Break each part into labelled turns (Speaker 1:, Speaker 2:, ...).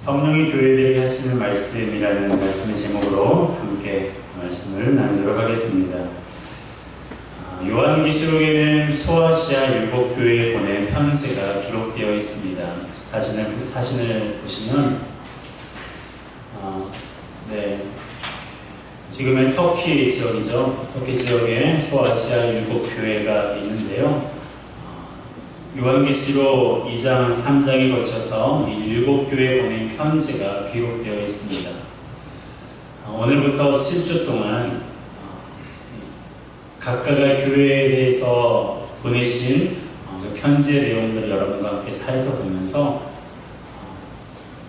Speaker 1: 성령이 교회들에게 하시는 말씀이라는 말씀의 제목으로 함께 말씀을 나누도록 하겠습니다. 요한계시록에는 소아시아 7교회에 보낸 편지가 기록되어 있습니다. 사진을 보시면 지금은 터키 지역이죠. 터키 지역에 소아시아 7교회가 있는데요. 요한계시록 2장, 3장에 걸쳐서 이 7교회에 보낸 편지가 기록되어 있습니다. 오늘부터 7주 동안 각각의 교회에 대해서 보내신 편지의 내용들을 여러분과 함께 살펴보면서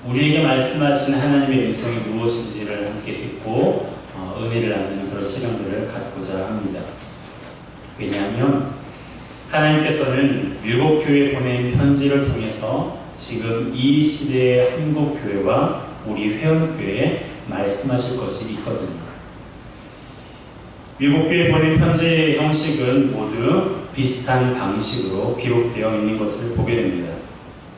Speaker 1: 우리에게 말씀하신 하나님의 음성이 무엇인지를 함께 듣고 은혜를 나누는 그런 시간들을 갖고자 합니다. 왜냐하면 하나님께서는 7교회에 보낸 편지를 통해서 지금 이 시대의 한국교회와 우리 회원교회에 말씀하실 것이 있거든요. 7교회에 보낸 편지의 형식은 모두 비슷한 방식으로 기록되어 있는 것을 보게 됩니다.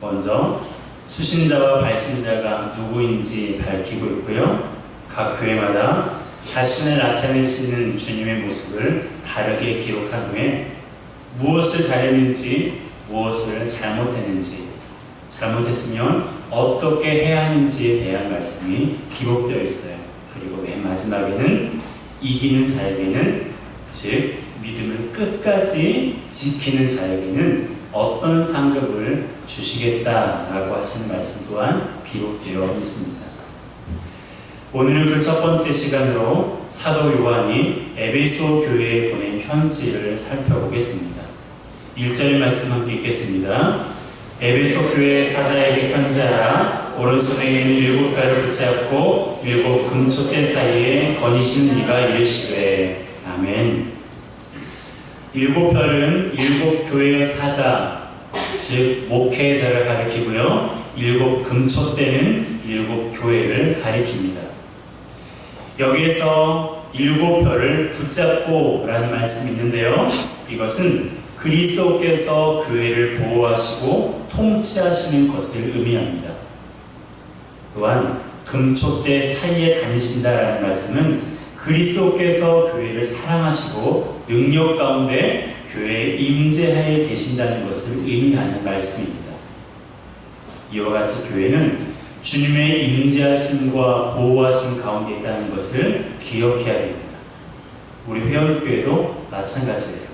Speaker 1: 먼저 수신자와 발신자가 누구인지 밝히고 있고요. 각 교회마다 자신을 나타내시는 주님의 모습을 다르게 기록한 후에 무엇을 잘했는지, 무엇을 잘못했는지, 잘못했으면 어떻게 해야 하는지에 대한 말씀이 기록되어 있어요. 그리고 맨 마지막에는 이기는 자에게는, 즉 믿음을 끝까지 지키는 자에게는 어떤 상급을 주시겠다라고 하시는 말씀 또한 기록되어 있습니다. 오늘은 그 첫 번째 시간으로 사도 요한이 에베소 교회에 보낸 편지를 살펴보겠습니다. 1절 말씀 함께 읽겠습니다. 에베소 교회 사자에게 편지하라. 오른손에 있는 7별을 붙잡고 7 금초대 사이에 거니신 이가 이르시되 아멘. 7별은 7교회의 사자, 즉 목회자를 가리키고요. 7 금초대는 7교회를 가리킵니다. 여기에서 7별을 붙잡고 라는 말씀이 있는데요. 이것은 그리스도께서 교회를 보호하시고 통치하시는 것을 의미합니다. 또한 금초대 사이에 다니신다라는 말씀은 그리스도께서 교회를 사랑하시고 능력 가운데 교회에 임재하에 계신다는 것을 의미하는 말씀입니다. 이와 같이 교회는 주님의 임재하심과 보호하심 가운데 있다는 것을 기억해야 됩니다. 우리 회원교회도 마찬가지예요.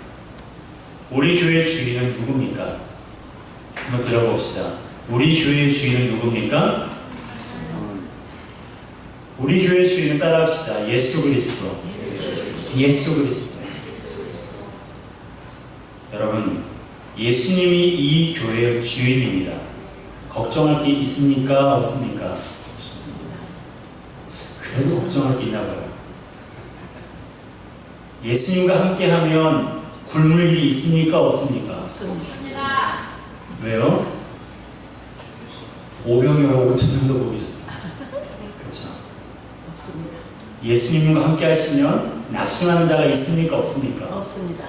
Speaker 1: 우리 교회의 주인은 누굽니까? 한번 들어봅시다. 우리 교회의 주인은 누굽니까? 우리 교회의 주인은 따라합시다. 예수 그리스도. 예수 그리스도. 여러분, 예수님이 이 교회의 주인입니다. 걱정할 게 있습니까? 없습니까? 그래도 걱정할 게 있나 봐요. 예수님과 함께하면 굶을 일이 있습니까? 없습니까? 없습니다. 왜요? 오병이어 5천 정도 보이셨어요. 그렇죠? 없습니다. 예수님과 함께 하시면 낙심하는 자가 있습니까? 없습니까? 없습니다.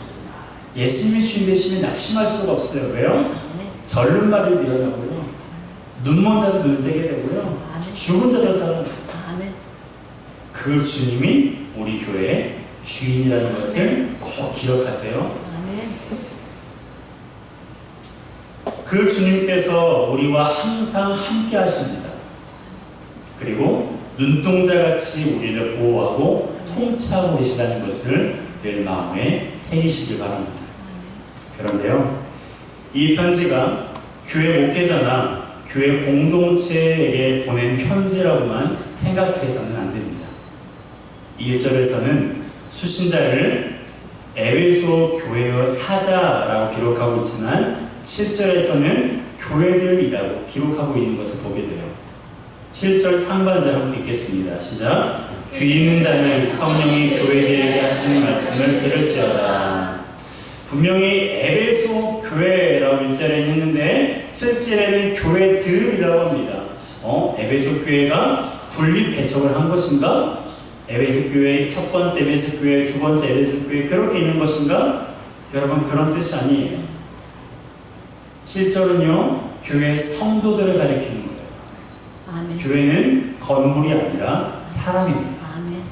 Speaker 1: 예수님이 주인 되시면 낙심할 수가 없어요. 왜요? 절름발이 일어나고요. 눈먼 자도 눈 뜨게 되고요. 죽은 자도 살아나요. 그 주님이 우리 교회의 주인이라는 것을 꼭 기억하세요. 그 주님께서 우리와 항상 함께 하십니다. 그리고 눈동자같이 우리를 보호하고 통치하고 계시다는 것을 늘 마음에 새기시길 바랍니다. 그런데요, 이 편지가 교회 목회자나 교회 공동체에게 보낸 편지라고만 생각해서는 안 됩니다. 1절에서는 수신자를 에베소 교회의 사자라고 기록하고 있지만 7절에서는 교회들이라고 기록하고 있는 것을 보게 돼요. 7절 상반절 함께 읽겠습니다. 시작. 귀 있는 자는 성령이 교회들에게 하시는 말씀을 들을지어다. 분명히 에베소 교회라고 1절에 했는데 7절에는 교회들이라고 합니다. 에베소 교회가 분립 개척을 한 것인가? 에베소 교회 첫 번째 에베소 교회, 두 번째 에베소 교회 그렇게 있는 것인가? 여러분 그런 뜻이 아니에요. 7절은요 교회 성도들을 가리키는 거예요. 아멘. 교회는 건물이 아니라 사람입니다.
Speaker 2: 아멘.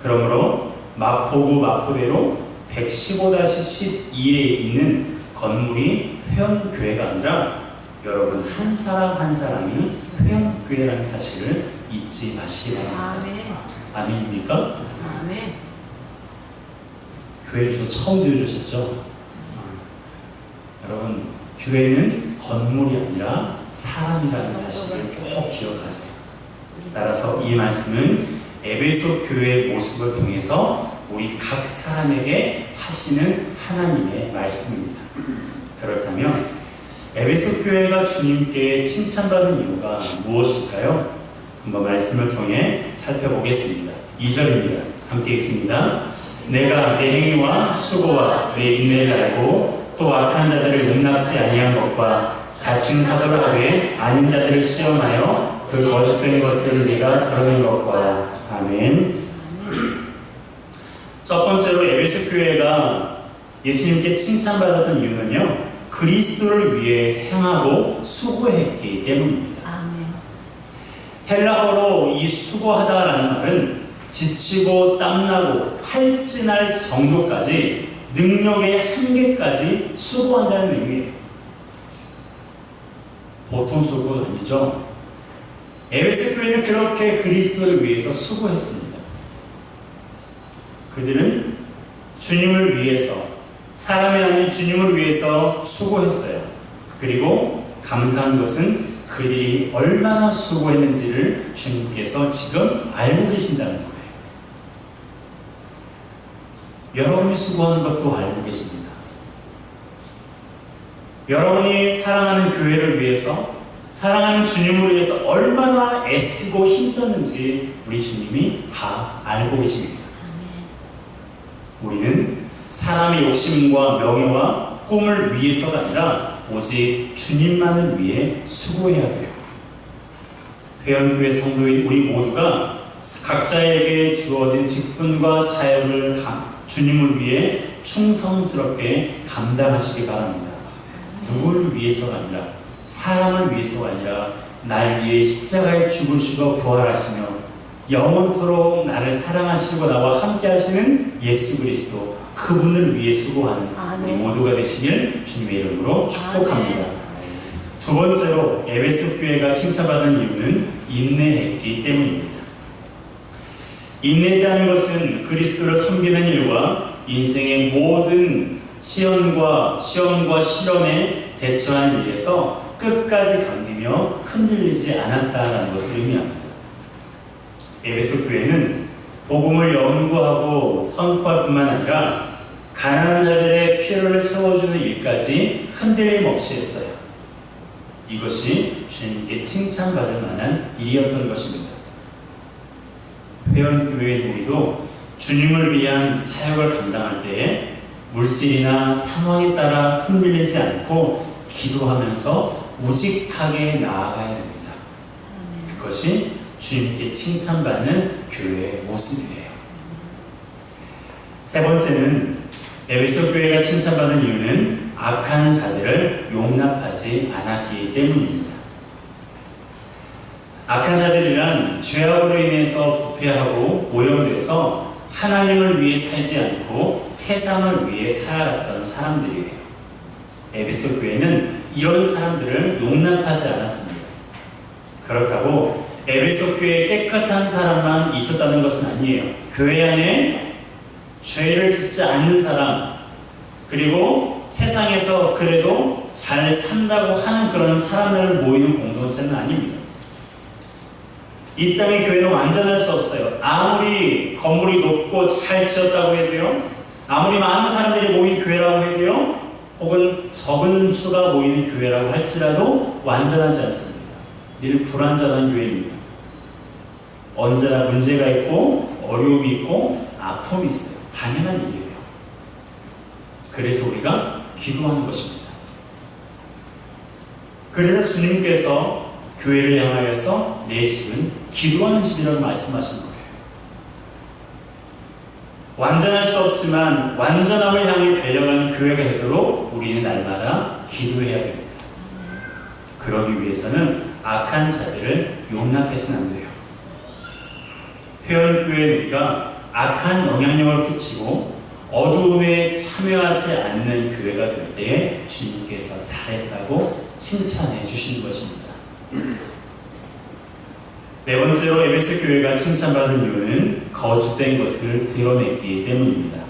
Speaker 1: 그러므로 마포구 마포대로 115-12에 있는 건물이 회원교회가 아니라 여러분 한 사람 한 사람이 회원교회라는 사실을 잊지 마시기 바랍니다.
Speaker 2: 아멘.
Speaker 1: 아멘입니까?
Speaker 2: 아멘.
Speaker 1: 교회 주소 처음 들으셨죠? 여러분, 교회는 건물이 아니라 사람이라는 사실을 꼭 기억하세요. 따라서 이 말씀은 에베소 교회의 모습을 통해서 우리 각 사람에게 하시는 하나님의 말씀입니다. 그렇다면 에베소 교회가 주님께 칭찬받은 이유가 무엇일까요? 한번 말씀을 통해 살펴보겠습니다. 2절입니다. 함께 읽습니다. 내가 내 행위와 수고와 내 인내를 알고 또 악한 자들을 용납지 아니한 것과 자칭 사도를 하되 아닌 자들을 시험하여 그 거짓된 것을 네가 드러낸 것과 아멘. 첫 번째로 에베소 교회가 예수님께 칭찬받았던 이유는요, 그리스도를 위해 행하고 수고했기 때문입니다.
Speaker 2: 아멘.
Speaker 1: 헬라어로 이 수고하다라는 말은 지치고 땀나고 탈진할 정도까지 능력의 한계까지 수고한다는 의미예요. 보통 수고 아니죠. 에베소 교회는 그렇게 그리스도를 위해서 수고했습니다. 그들은 주님을 위해서, 사람이 아닌 주님을 위해서 수고했어요. 그리고 감사한 것은 그들이 얼마나 수고했는지를 주님께서 지금 알고 계신다는 거예요. 여러분이 수고하는 것도 알고 계십니다. 여러분이 사랑하는 교회를 위해서, 사랑하는 주님을 위해서 얼마나 애쓰고 힘썼는지 우리 주님이 다 알고 계십니다. 우리는 사람의 욕심과 명예와 꿈을 위해서가 아니라 오직 주님만을 위해 수고해야 돼요. 회원교회 성도인 우리 모두가 각자에게 주어진 직분과 사역을 주님을 위해 충성스럽게 감당하시기 바랍니다. 누구를 위해서가 아니라, 사람을 위해서가 아니라 날 위해 십자가에 죽으시고 부활하시며 영원토록 나를 사랑하시고 나와 함께 하시는 예수 그리스도, 그분을 위해 수고하는 우리 모두가 되시길 주님의 이름으로 축복합니다. 두 번째로 에베소 교회가 칭찬받은 이유는 인내했기 때문입니다. 인내했다는 것은 그리스도를 섬기는 일과 인생의 모든 시험과 시련에 대처하는 일에서 끝까지 견디며 흔들리지 않았다는 것을 의미합니다. 에베소 교회는 복음을 연구하고 선포할 뿐만 아니라 가난한 자들의 필요를 채워주는 일까지 흔들림 없이 했어요. 이것이 주님께 칭찬받을 만한 일이었던 것입니다. 회원교회의 우리도 주님을 위한 사역을 감당할 때에 물질이나 상황에 따라 흔들리지 않고 기도하면서 우직하게 나아가야 됩니다. 그것이 주님께 칭찬받는 교회의 모습이에요. 세 번째는 에베소 교회가 칭찬받는 이유는 악한 자들을 용납하지 않았기 때문입니다. 악한 자들이란 죄악으로 인해서 부패하고 오염돼서 하나님을 위해 살지 않고 세상을 위해 살아갔던 사람들이에요. 에베소 교회는 이런 사람들을 용납하지 않았습니다. 그렇다고 에베소 교회에 깨끗한 사람만 있었다는 것은 아니에요. 교회 안에 죄를 짓지 않는 사람, 그리고 세상에서 그래도 잘 산다고 하는 그런 사람들을 모이는 공동체는 아닙니다. 이 땅의 교회는 완전할 수 없어요. 아무리 건물이 높고 잘 지었다고 해도요, 아무리 많은 사람들이 모인 교회라고 해도요, 혹은 적은 수가 모이는 교회라고 할지라도 완전하지 않습니다. 늘 불완전한 교회입니다. 언제나 문제가 있고 어려움이 있고 아픔이 있어요. 당연한 일이에요. 그래서 우리가 기도하는 것입니다. 그래서 주님께서 교회를 향하여서 내 집은 기도하는 집이라고 말씀하신 거예요. 완전할 수 없지만 완전함을 향해 달려가는 교회가 되도록 우리는 날마다 기도해야 됩니다. 그러기 위해서는 악한 자들을 용납해서는 안 돼요. 회원교회가 악한 영향력을 끼치고 어두움에 참여하지 않는 교회가 될 때에 주님께서 잘했다고 칭찬해 주시는 것입니다. 네 번째로 에베소 교회가 칭찬받은 이유는 거짓된 것을 드러냈기 때문입니다.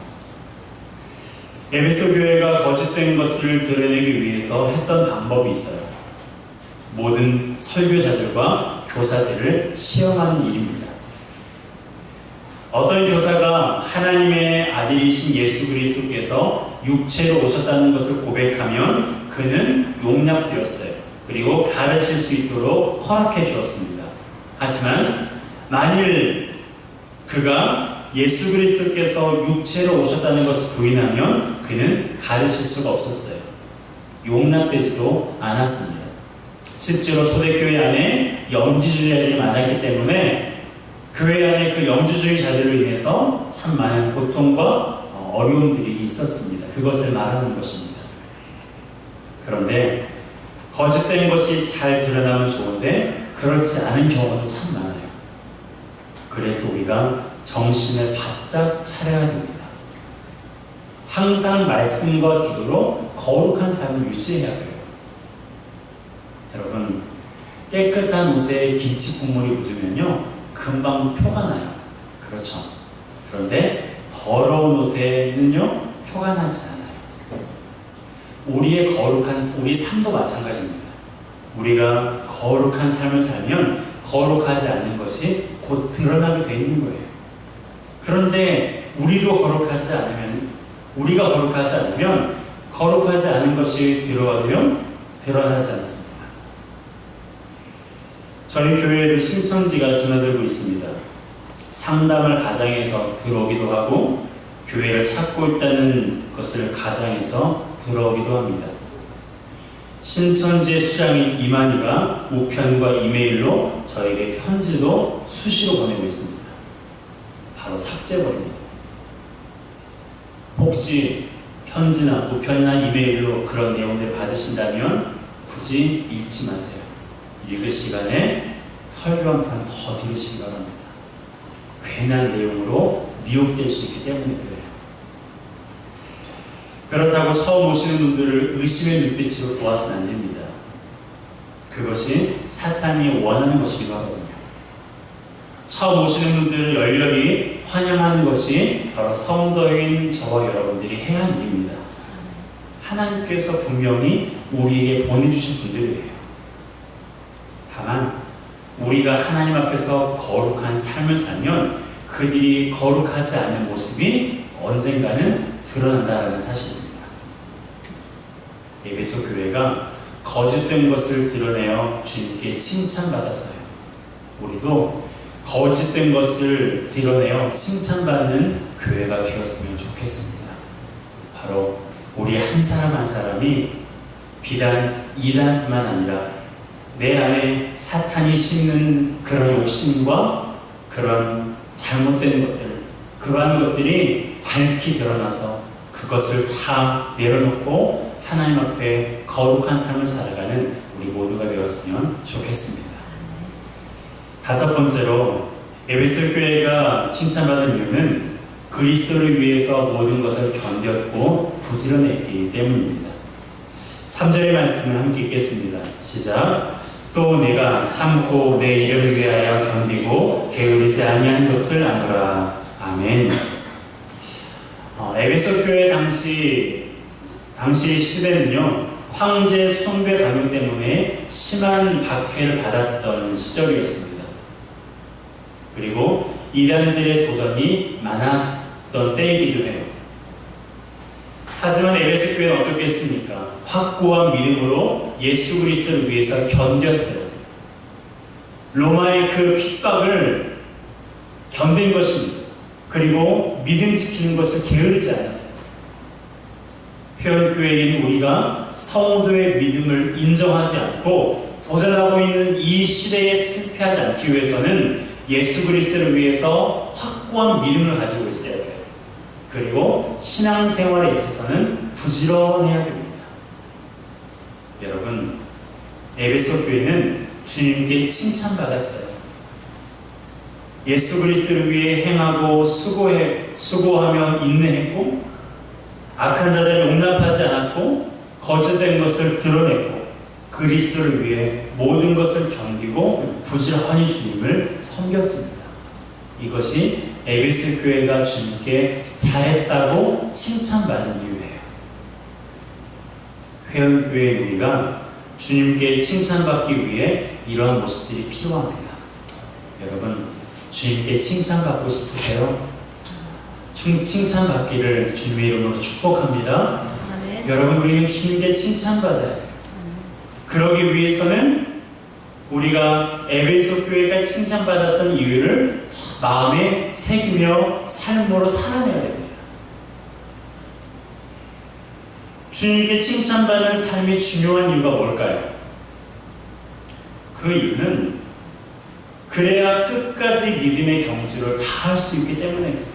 Speaker 1: 에베소 교회가 거짓된 것을 드러내기 위해서 했던 방법이 있어요. 모든 설교자들과 교사들을 시험하는 일입니다. 어떤 교사가 하나님의 아들이신 예수 그리스도께서 육체로 오셨다는 것을 고백하면 그는 용납되었어요. 그리고 가르칠 수 있도록 허락해 주었습니다. 하지만 만일 그가 예수 그리스도께서 육체로 오셨다는 것을 부인하면 그는 가르칠 수가 없었어요. 용납되지도 않았습니다. 실제로 초대교회 안에 영지주의자들이 많았기 때문에 교회 안에 그 영주주의자들로 인해서 참 많은 고통과 어려움들이 있었습니다. 그것을 말하는 것입니다. 그런데 거짓된 것이 잘 드러나면 좋은데 그렇지 않은 경우도 참 많아요. 그래서 우리가 정신을 바짝 차려야 됩니다. 항상 말씀과 기도로 거룩한 삶을 유지해야 돼요. 여러분, 깨끗한 옷에 김치 국물이 묻으면요 금방 표가 나요. 그렇죠. 그런데 더러운 옷에는요 표가 나지 않아요. 우리 삶도 마찬가지입니다. 우리가 거룩한 삶을 살면 거룩하지 않는 것이 곧 드러나게 되어 있는 거예요. 그런데 우리가 거룩하지 않으면 거룩하지 않은 것이 드러나지 않습니다. 저희 교회에도 신천지가 드나들고 있습니다. 상담을 가장해서 들어오기도 하고 교회를 찾고 있다는 것을 가장해서 들어오기도 합니다. 신천지의 수장인 이만희가 우편과 이메일로 저에게 편지도 수시로 보내고 있습니다. 바로 삭제버립니다. 혹시 편지나 우편이나 이메일로 그런 내용들을 받으신다면 굳이 읽지 마세요. 읽을 시간에 설교 한 편 더 들으시기 바랍니다. 괜한 내용으로 미혹될 수 있기 때문에 그래요. 그렇다고 처음 오시는 분들을 의심의 눈빛으로 보아서는 안 됩니다. 그것이 사탄이 원하는 것이기도 하거든요. 처음 오시는 분들을 열렬히 환영하는 것이 바로 성도인 저와 여러분들이 해야 하는 일입니다. 하나님께서 분명히 우리에게 보내주신 분들이에요. 다만 우리가 하나님 앞에서 거룩한 삶을 살면 그들이 거룩하지 않은 모습이 언젠가는 드러난다는 사실입니다. 에베소 교회가 거짓된 것을 드러내어 주님께 칭찬받았어요. 우리도 거짓된 것을 드러내어 칭찬받는 교회가 되었으면 좋겠습니다. 바로 우리 한 사람 한 사람이 비단 이단뿐만 아니라 내 안에 사탄이 심는 그런 욕심과 그런 잘못된 것들, 그러한 것들이 밝히 드러나서 그것을 다 내려놓고 하나님 앞에 거룩한 삶을 살아가는 우리 모두가 되었으면 좋겠습니다. 다섯 번째로 에베소 교회가 칭찬받은 이유는 그리스도를 위해서 모든 것을 견뎠고 부지런했기 때문입니다. 3절의 말씀을 함께 읽겠습니다. 시작. 또 내가 참고 내 이름을 위하여 견디고 게으르지 아니한 것을 아노라. 아멘. 에베소 교회 당시 시대는요 황제 숭배 강요 때문에 심한 박해를 받았던 시절이었습니다. 그리고 이단들의 도전이 많았던 때이기도 해요. 하지만 에베소 교회는 어떻게 했습니까? 확고한 믿음으로 예수 그리스도를 위해서 견뎠어요. 로마의 그 핍박을 견딘 것입니다. 그리고 믿음 지키는 것을 게으르지 않았어요. 회원교회인 우리가 성도의 믿음을 인정하지 않고 도전하고 있는 이 시대에 실패하지 않기 위해서는 예수 그리스도를 위해서 확고한 믿음을 가지고 있어야 돼요. 그리고 신앙생활에 있어서는 부지런해야 됩니다. 여러분, 에베소 교회는 주님께 칭찬받았어요. 예수 그리스도를 위해 행하고 수고하며 인내했고, 악한 자들을 용납하지 않았고, 거짓된 것을 드러냈고, 그리스도를 위해 모든 것을 견디고 부지런히 주님을 섬겼습니다. 이것이 에베소 교회가 주님께 잘했다고 칭찬받는 이유예요. 회원교회의 우리가 주님께 칭찬받기 위해 이러한 모습들이 필요합니다. 여러분, 주님께 칭찬받고 싶으세요? 칭찬받기를 주님의 이름으로 축복합니다. 여러분, 우리는 주님께 칭찬받아야 돼요. 그러기 위해서는 우리가 에베소 교회가 칭찬받았던 이유를 마음에 새기며 삶으로 살아내야 됩니다. 주님께 칭찬받는 삶이 중요한 이유가 뭘까요? 그 이유는 그래야 끝까지 믿음의 경주를 다 할 수 있기 때문입니다.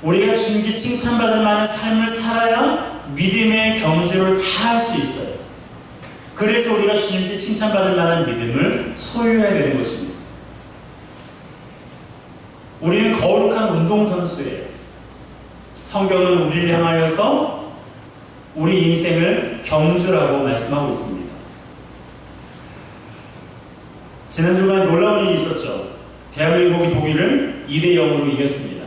Speaker 1: 우리가 주님께 칭찬받을 만한 삶을 살아야 믿음의 경주를 다 할 수 있어요. 그래서 우리가 주님께 칭찬받을 만한 믿음을 소유해야 되는 것입니다. 우리는 거룩한 운동선수예요. 성경은 우리를 향하여서 우리 인생을 경주라고 말씀하고 있습니다. 지난 주간에 놀라운 일이 있었죠. 대한민국이 독일을 2대0으로 이겼습니다.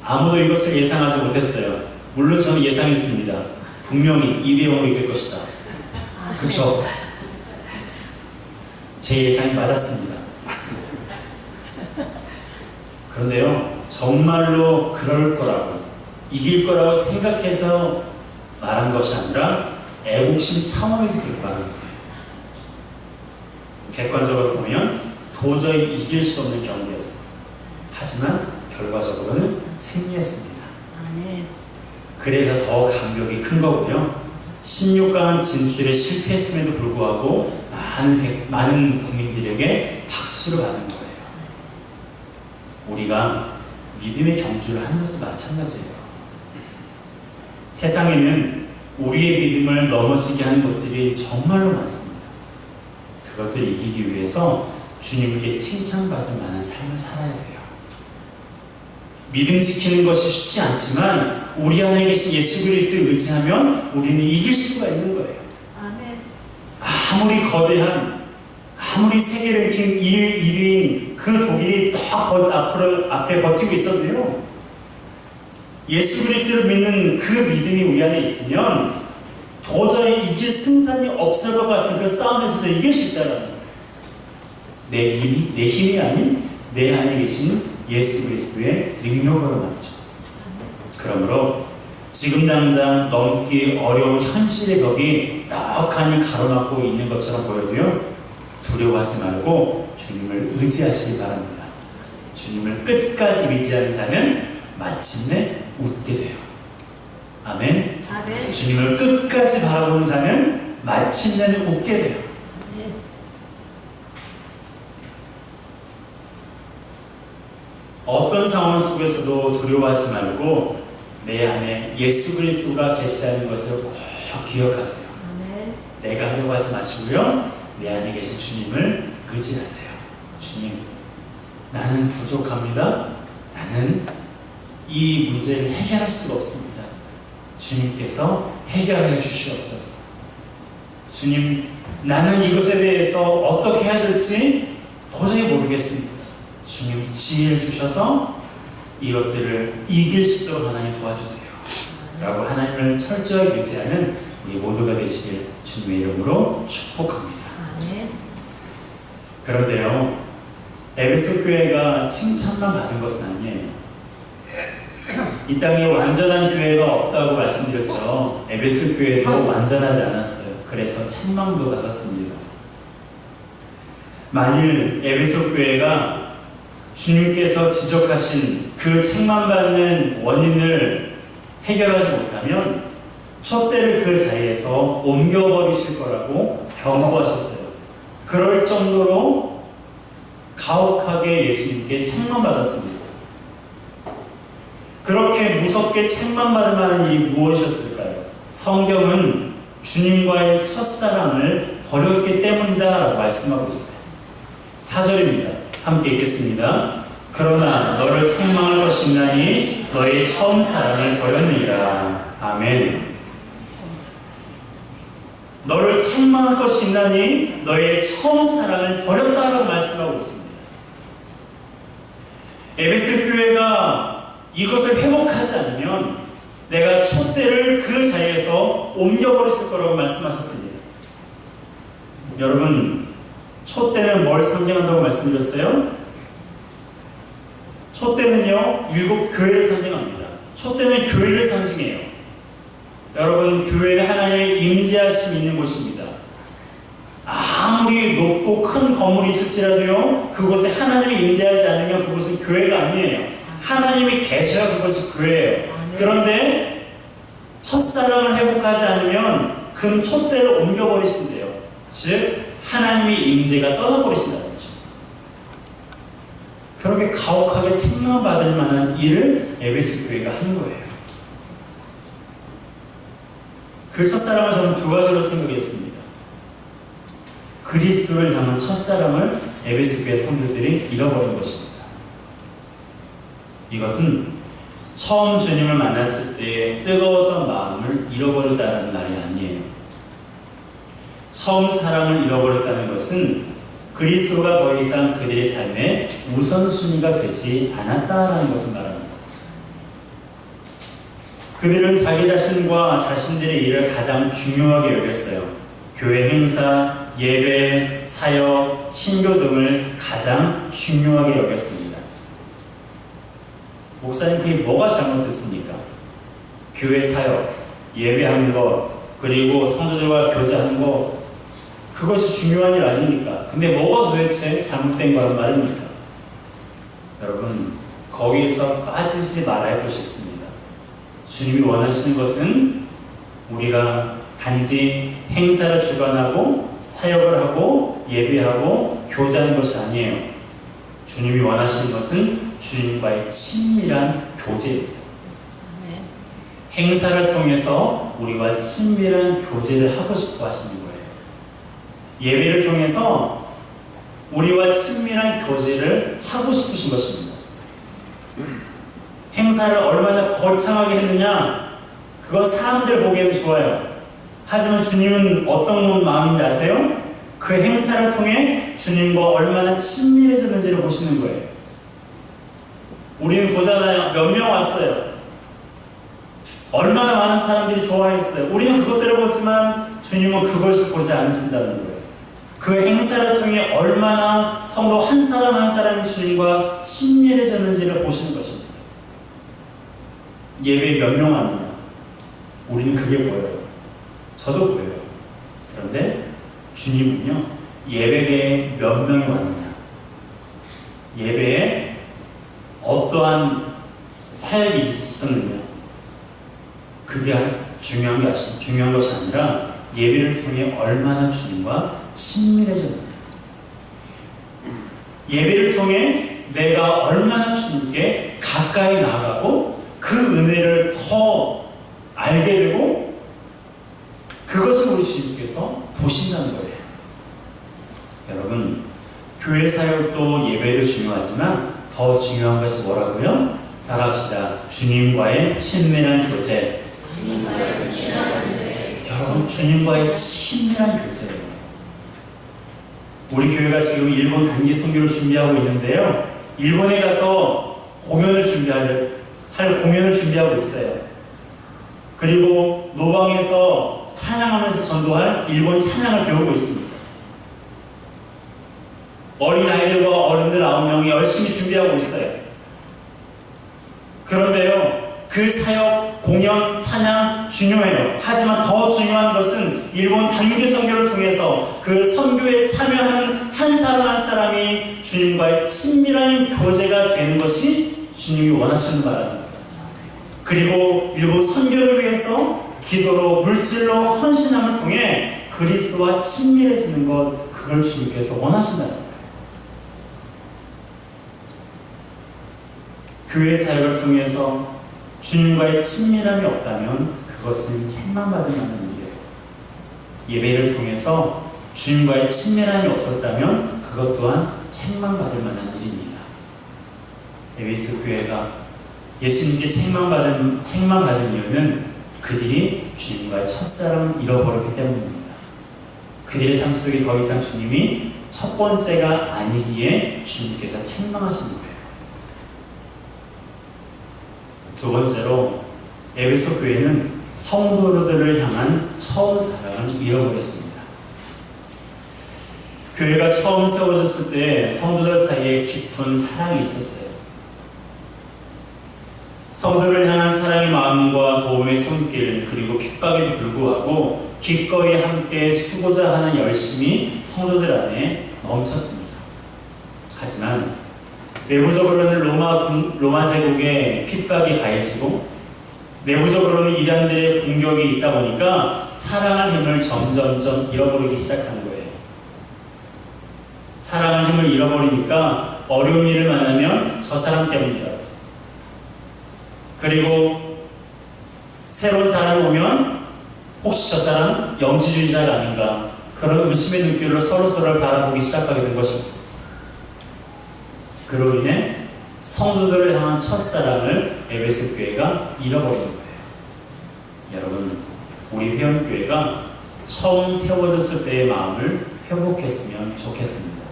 Speaker 1: 아무도 이것을 예상하지 못했어요. 물론 저는 예상했습니다. 분명히 2대0으로 이길 것이다. 그렇죠? 제 예상이 맞았습니다. 그런데요, 정말로 그럴 거라고, 이길 거라고 생각해서 말한 것이 아니라 애국심 차원에서 그렇게 말한 거예요. 객관적으로 보면 도저히 이길 수 없는 경기였어요. 하지만 결과적으로는 승리했습니다. 그래서 더 감격이 큰 거고요. 16강 진출에 실패했음에도 불구하고 많은 국민들에게 박수를 받은 거예요. 우리가 믿음의 경주를 하는 것도 마찬가지예요. 세상에는 우리의 믿음을 넘어지게 하는 것들이 정말로 많습니다. 그것들을 이기기 위해서 주님께 칭찬받을 만한 삶을 살아야 돼요. 믿음 지키는 것이 쉽지 않지만 우리 안에 계신 예수 그리스도를 의지하면 우리는 이길 수가 있는 거예요.
Speaker 2: 아멘.
Speaker 1: 아무리 거대한, 아무리 세계 랭킹 1위인 그 독일이 앞에 버티고 있어도요, 예수 그리스도를 믿는 그 믿음이 우리 안에 있으면 도저히 이길 승산이 없을 것 같은 그 싸움에서도 이길 수 있다는 거예요. 내 힘이 아닌 내 안에 계신 예수 그리스도의 능력으로 말이죠. 그러므로 지금 당장 넘기 어려운 현실의 벽이 떡하니 가로막고 있는 것처럼 보여도요, 두려워하지 말고 주님을 의지하시기 바랍니다. 주님을 끝까지 의지하는 자는 마침내 웃게 돼요. 아멘.
Speaker 2: 아멘.
Speaker 1: 주님을 끝까지 바라보는 자는 마침내는 웃게 돼요.
Speaker 2: 아멘.
Speaker 1: 어떤 상황 속에서도 두려워하지 말고 내 안에 예수 그리스도가 계시다는 것을 꼭 기억하세요.
Speaker 2: 아멘.
Speaker 1: 내가 하려고 하지 마시고요, 내 안에 계신 주님을 의지하세요. 주님, 나는 부족합니다. 나는 이 문제를 해결할 수가 없습니다. 주님께서 해결해 주시옵소서. 주님, 나는 이것에 대해서 어떻게 해야 될지 도저히 모르겠습니다. 주님, 지혜를 주셔서 이것들을 이길 수 있도록 하나님 도와주세요. 라고 하나님을 철저히 의지하는 우리 모두가 되시길 주님의 이름으로 축복합니다.
Speaker 2: 아멘.
Speaker 1: 그런데요, 에베소 교회가 칭찬만 받은 것은 아니에요. 이 땅에 완전한 교회가 없다고 말씀드렸죠. 에베소 교회도 완전하지 않았어요. 그래서 책망도 받았습니다. 만일 에베소 교회가 주님께서 지적하신 그 책망받는 원인을 해결하지 못하면 촛대를 그 자리에서 옮겨버리실 거라고 경고하셨어요. 그럴 정도로 가혹하게 예수님께 책망받았습니다. 그렇게 무섭게 책망받을 만한 일이 무엇이었을까요? 성경은 주님과의 첫사랑을 버렸기 때문이다 라고 말씀하고 있어요. 4절입니다. 함께 읽겠습니다. 그러나 너를 책망할 것이 있나니 너의 처음 사랑을 버렸느니라. 아멘. 너를 책망할 것이 있나니 너의 처음 사랑을 버렸다라고 말씀하고 있습니다. 에베소 교회가 이것을 회복하지 않으면 내가 촛대를 그 자리에서 옮겨버리실 거라고 말씀하셨습니다. 여러분, 촛대는 뭘 상징한다고 말씀드렸어요? 촛대는요, 7 교회를 상징합니다. 촛대는 교회를 상징해요. 여러분, 교회는 하나님의 임재하심이 있는 곳입니다. 아무리 높고 큰 건물이 있을지라도요, 그곳에 하나님이 임재하지 않으면 그곳은 교회가 아니에요. 하나님이 계셔야 그것이 교회예요. 그런데 첫사랑을 회복하지 않으면 그 촛대를 옮겨버리신대요. 즉 하나님의 임재가 떠나버리신다는 거죠. 그렇게 가혹하게 책망받을 만한 일을 에베소 교회가 한 거예요. 그 첫사랑을 저는 2가지로 생각했습니다. 그리스도를 향한 첫사랑을 에베소 교회 성도들이 잃어버린 것입니다. 이것은 처음 주님을 만났을 때 뜨거웠던 마음을 잃어버렸다는 말이 아니에요. 처음 사랑을 잃어버렸다는 것은 그리스도가 더 이상 그들의 삶의 우선순위가 되지 않았다라는 것을 말합니다. 그들은 자기 자신과 자신들의 일을 가장 중요하게 여겼어요. 교회 행사, 예배, 사역, 신교 등을 가장 중요하게 여겼습니다. 목사님, 그게 뭐가 잘못됐습니까? 교회 사역, 예배하는 것, 그리고 성도들과 교제하는 것, 그것이 중요한 일 아닙니까? 근데 뭐가 도대체 잘못된 거란 말입니까? 여러분, 거기에서 빠지지 말아야 할 것이 있습니다. 주님이 원하시는 것은 우리가 단지 행사를 주관하고 사역을 하고 예배하고 교제하는 것이 아니에요. 주님이 원하시는 것은 주님과의 친밀한 교제입니다. 행사를 통해서 우리와 친밀한 교제를 하고 싶어 하시는 거예요. 예배를 통해서 우리와 친밀한 교제를 하고 싶으신 것입니다. 행사를 얼마나 거창하게 했느냐, 그거 사람들 보기에는 좋아요. 하지만 주님은 어떤 마음인지 아세요? 그 행사를 통해 주님과 얼마나 친밀해졌는지를 보시는 거예요. 우리는 보잖아요. 몇 명 왔어요. 얼마나 많은 사람들이 좋아했어요. 우리는 그것들을 보지만 주님은 그것을 보지 않으신다는 거예요. 그 행사를 통해 얼마나 성도 한 사람 한 사람이 주님과 친밀해졌는지를 보시는 것입니다. 예배에 몇 명 왔느냐? 우리는 그게 보여요. 저도 보여요. 그런데 주님은요, 예배에 몇 명이 왔느냐? 예배에 어떠한 사역이 있었느냐? 그게 중요한 것이 아니라 예배를 통해 얼마나 주님과 친밀해졌느냐. 예배를 통해 내가 얼마나 주님께 가까이 나가고 그 은혜를 더 알게 되고 그것을 우리 주님께서 보신다는 거예요. 여러분, 교회 사역도 예배도 중요하지만 더 중요한 것이 뭐라고요? 따라합시다. 주님과의 친밀한 교제. 여러분, 주님과의 친밀한 교제예요. 우리 교회가 지금 일본 단기 선교를 준비하고 있는데요. 일본에 가서 할 공연을 준비하고 있어요. 그리고 노방에서 찬양하면서 전도할 일본 찬양을 배우고 있습니다. 어린 아이들과 어른들 9명이 열심히 준비하고 있어요. 그런데요, 그 사역, 공연, 찬양 중요해요. 하지만 더 중요한 것은 일본 단기 선교를 통해서 그 선교에 참여하는 한 사람 한 사람이 주님과의 친밀한 교제가 되는 것이 주님이 원하시는 바랍니다. 그리고 일본 선교를 위해서 기도로 물질로 헌신함을 통해 그리스도와 친밀해지는 것, 그걸 주님께서 원하신다는 거예요. 교회 사역을 통해서 주님과의 친밀함이 없다면 그것은 책망받을 만한 일이에요. 예배를 통해서 주님과의 친밀함이 없었다면 그것 또한 책망받을 만한 일입니다. 에베소 교회가 예수님께 책망받은 이유는 그들이 주님과의 첫사랑을 잃어버렸기 때문입니다. 그들의 삶 속에 더 이상 주님이 첫 번째가 아니기에 주님께서 책망하신 거예요. 두 번째로 에베소 교회는 성도들을 향한 처음 사랑을 잃어버렸습니다. 교회가 처음 세워졌을 때 성도들 사이에 깊은 사랑이 있었어요. 성도를 향한 사랑의 마음과 도움의 손길, 그리고 핍박에도 불구하고 기꺼이 함께 수고자 하는 열심이 성도들 안에 넘쳤습니다. 하지만 내부적으로는 로마 제국의 핍박이 가해지고 내부적으로는 이단들의 공격이 있다 보니까 사랑의 힘을 점점점 잃어버리기 시작한 거예요. 사랑의 힘을 잃어버리니까 어려운 일을 만나면 저 사람 때문이다. 그리고 새로운 사람이 오면 혹시 저 사람 영지주의자가 아닌가, 그런 의심의 눈길로 서로를 바라보기 시작하게 된 것입니다. 그로 인해 성도들을 향한 첫사랑을 에베소 교회가 잃어버린 거예요. 여러분, 우리 회원교회가 처음 세워졌을 때의 마음을 회복했으면 좋겠습니다.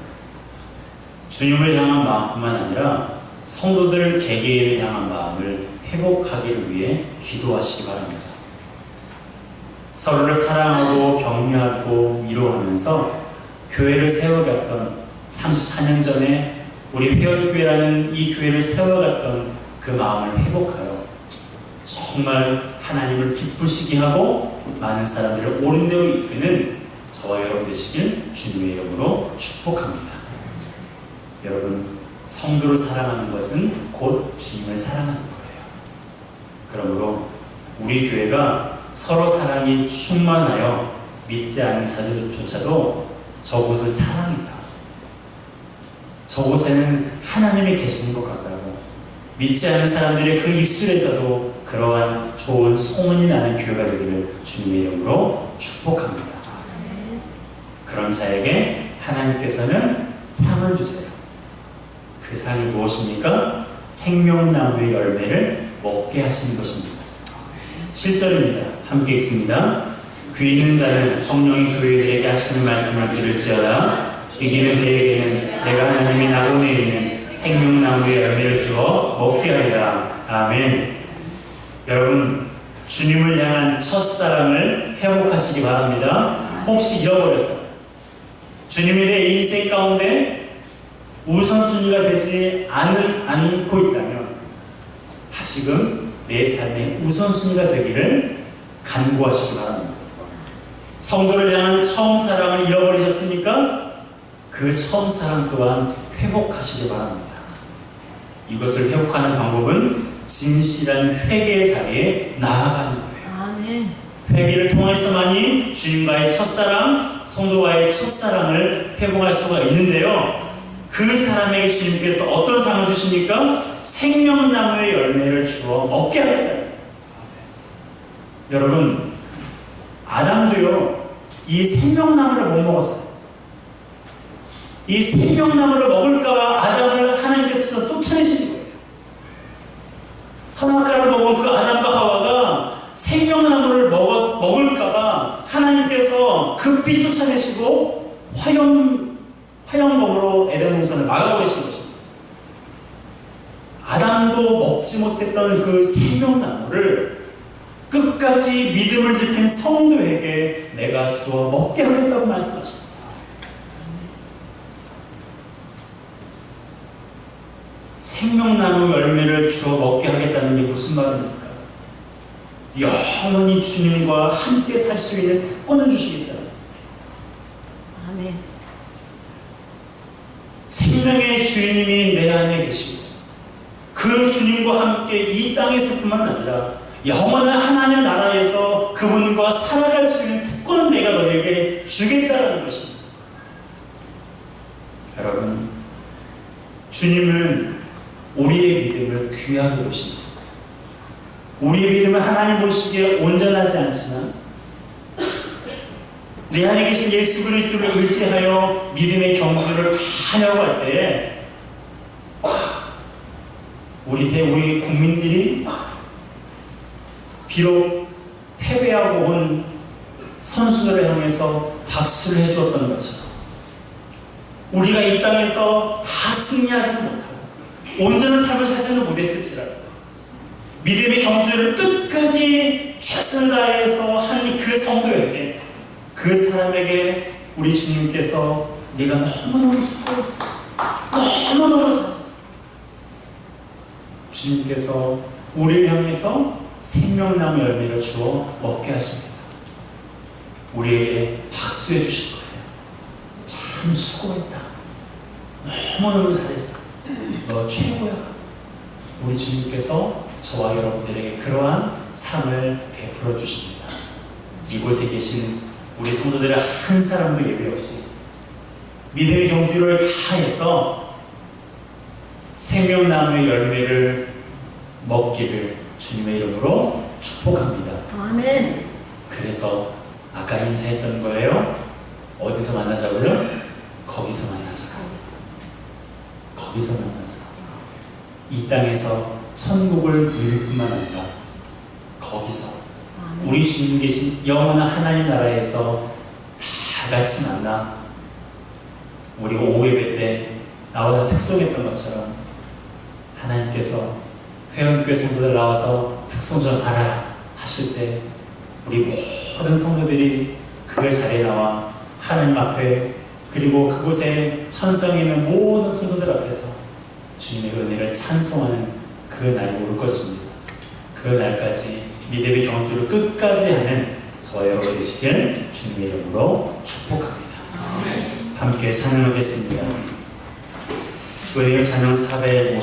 Speaker 1: 주님을 향한 마음뿐만 아니라 성도들 개개인을 향한 마음을 회복하기를 위해 기도하시기 바랍니다. 서로를 사랑하고 격려하고 위로하면서 교회를 세워갔던 34년 전에 우리 회원교회라는 이 교회를 세워갔던 그 마음을 회복하여 정말 하나님을 기쁘시게 하고 많은 사람들을 옳은 데로 이끄는 저와 여러분 되시길 주님의 이름으로 축복합니다. 여러분, 성도를 사랑하는 것은 곧 주님을 사랑하는 거예요. 그러므로 우리 교회가 서로 사랑이 충만하여 믿지 않은 자들조차도 저곳은 사랑이다, 저곳에는 하나님이 계시는 것 같다고 믿지 않는 사람들의 그 입술에서도 그러한 좋은 소문이 나는 교회가 되기를 주님의 이름으로 축복합니다. 그런 자에게 하나님께서는 상을 주세요. 그 상이 무엇입니까? 생명나무의 열매를 먹게 하시는 것입니다. 7절입니다. 함께 읽습니다. 귀 있는 자는 성령이 교회들에게 하시는 말씀을 들을지어다. 이기는 그에게는 내가 하나님이 나고 내리는 생명나무의 열매를 주어 먹게 하리라. 아멘. 여러분, 주님을 향한 첫사랑을 회복하시기 바랍니다. 혹시 잃어버렸다, 주님이 내 인생 가운데 우선순위가 되지 않고 있다면 다시금 내 삶의 우선순위가 되기를 간구하시기 바랍니다. 성도를 향한 처음 사랑을 잃어버리셨습니까? 그 처음 사랑 또한 회복하시기 바랍니다. 이것을 회복하는 방법은 진실한 회개의 자리에 나아가는 거예요.
Speaker 2: 아멘.
Speaker 1: 회개를 통해서만이 주님과의 첫사랑, 성도와의 첫사랑을 회복할 수가 있는데요. 그 사람에게 주님께서 어떤 상을 주십니까? 생명나무의 열매를 주어 먹게 하겠다. 여러분, 아담도요, 이 생명나무를 못 먹었어요. 이 생명나무를 먹을까봐 아담을 하나님께서 쫓아내신 거예요. 선악과를 먹은 그 아담과 하와가 생명나무를 먹을까봐 하나님께서 급히 쫓아내시고 화영검으로 에덴 동산을 막아버리신 것입니다. 아담도 먹지 못했던 그 생명나무를 끝까지 믿음을 지킨 성도에게 내가 주어 먹게 하겠다고 말씀하십니다. 생명나무 열매를 주어 먹게 하겠다는 게 무슨 말입니까? 영원히 주님과 함께 살 수 있는 특권을 주시겠다.
Speaker 2: 아멘.
Speaker 1: 생명의 주인님이 내 안에 계시고 그 주님과 함께 이 땅에서뿐만 아니라 영원한 하나님 나라에서 그분과 살아갈 수 있는 특권을 내가 너에게 주겠다는 것입니다. 여러분, 주님은 우리의 믿음을 귀하게 보십니다. 우리의 믿음은 하나님 보시기에 온전하지 않지만 내 안에 계신 예수 그리스도를 의지하여 믿음의 경주를 하려고 할 때 우리 국민들이 비록 패배하고 온 선수들을 향해서 박수를 해주었던 것처럼 우리가 이 땅에서 다 승리하지는 못하고 온전한 삶을 살지는 못했을지라도 믿음의 경주를 끝까지 최선을 다해서 한 그 성도에게, 그 사람에게 우리 주님께서 네가 너무너무 수고했어, 너무너무 잘했어, 주님께서 우리를 향해서 생명나무 열매를 주어 먹게 하십니다. 우리에게 박수해 주실 거예요. 참 수고했다, 너무너무 잘했어, 너 최고야. 우리 주님께서 저와 여러분들에게 그러한 상을 베풀어 주십니다. 이곳에 계신 우리 성도들의 한 사람도 예외 없이 믿음의 경주를 다해서 생명나무의 열매를 먹기를 주님의 이름으로 축복합니다.
Speaker 2: 아멘.
Speaker 1: 그래서 아까 인사했던 거예요. 어디서 만나자고요? 거기서 만나자. 거기서 만나자. 이 땅에서 천국을 누릴 뿐만 아니라 거기서
Speaker 2: 아멘.
Speaker 1: 우리 주님 계신 영원한 하나님 나라에서 다 같이 만나 우리가 오후예배 때 나와서 특송했던 것처럼 하나님께서 회원교회 성도들 나와서 특송 좀 하라 하실 때 우리 모든 성도들이 그 자리에 나와 하나님 앞에 그리고 그곳에 천성에 있는 모든 성도들 앞에서 주님의 은혜를 찬송하는 그 날이 올 것입니다. 그 날까지 믿음의 경주를 끝까지 하는 저와 여러분 되시길 주님의 이름으로 축복합니다. 함께 찬양하겠습니다. 은혜의 찬양 450